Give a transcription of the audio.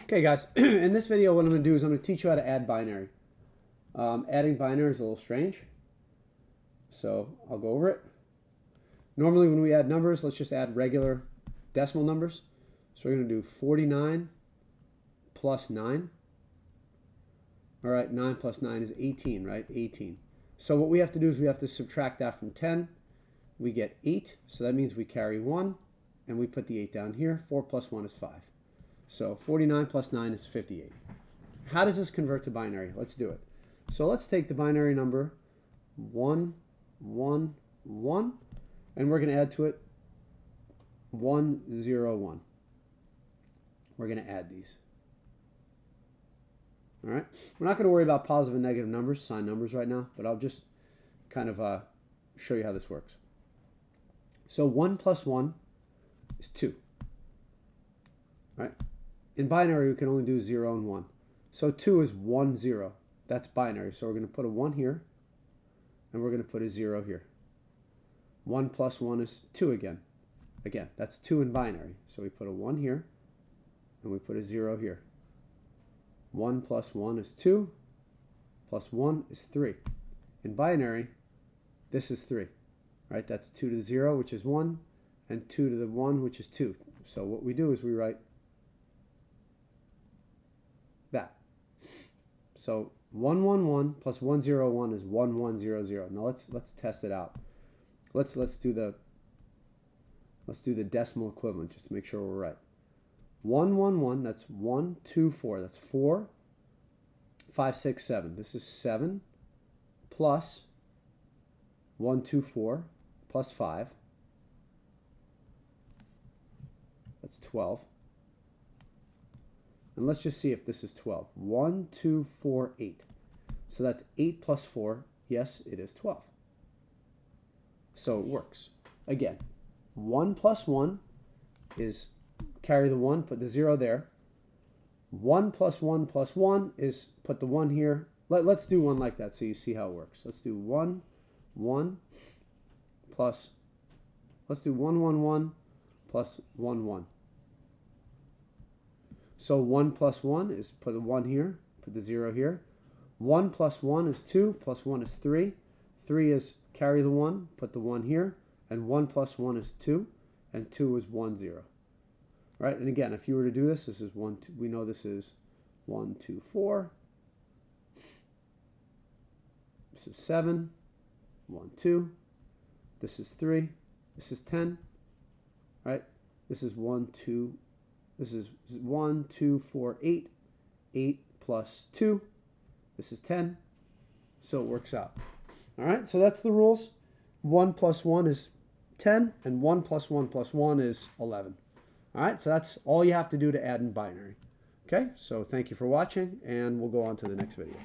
Okay, guys, in this video, what I'm going to do is I'm going to teach you how to add binary. Adding binary is a little strange, so I'll go over it. Normally, when we add numbers, let's just add regular decimal numbers. So we're going to do 49 plus 9. All right, 9 plus 9 is 18, right? 18. So what we have to do is we have to subtract that from 10. We get 8, so that means we carry 1, and we put the 8 down here. 4 plus 1 is 5. So 49 plus 9 is 58. How does this convert to binary? Let's do it. So let's take the binary number 1, 1, 1, and we're going to add to it 1, 0, 1. We're going to add these. All right. We're not going to worry about positive and negative numbers, sign numbers right now, but I'll just kind of show you how this works. So 1 plus 1 is 2. Right? In binary, we can only do 0 and 1. So 2 is 1, 0. That's binary. So we're going to put a 1 here, and we're going to put a 0 here. 1 plus 1 is 2 again. Again, that's 2 in binary. So we put a 1 here, and we put a 0 here. 1 plus 1 is 2, plus 1 is 3. In binary, this is 3. Right? That's 2 to the 0, which is 1, and 2 to the 1, which is 2. So what we do is we write that. So 1, 1, 1 plus 1, 0, 1 is 1, 1, 0, 0. Now let's test it out. Let's do the decimal equivalent just to make sure we're right. 1, 1, 1, that's 1, 2, 4. That's 4, 5, 6, 7. This is 7 plus 1, 2, 4 plus 5. That's 12. And let's just see if this is 12. 1, 2, 4, 8. So that's 8 plus 4. Yes, it is 12. So it works. Again, 1 plus 1 is carry the 1, put the 0 there. 1 plus 1 plus 1 is put the 1 here. Let's do one like that so you see how it works. Let's do 1, 1 plus, let's do 1, 1, 1 plus 1, 1. So 1 plus 1 is put the 1 here, put the 0 here. 1 plus 1 is 2, plus 1 is 3. 3 is carry the 1, put the 1 here. And 1 plus 1 is 2, and 2 is 1, 0. Right? And again, if you were to do this, this is 1, 2, we know this is 1, 2, 4. This is 7, 1, 2. This is 3. This is 10. Right? This is 1, 2. This is 1, 2, 4, 8. 8 plus 2. This is 10. So it works out. All right, so that's the rules. 1 plus 1 is 10, and 1 plus 1 plus 1 is 11. All right, so that's all you have to do to add in binary. Okay, so thank you for watching, and we'll go on to the next video.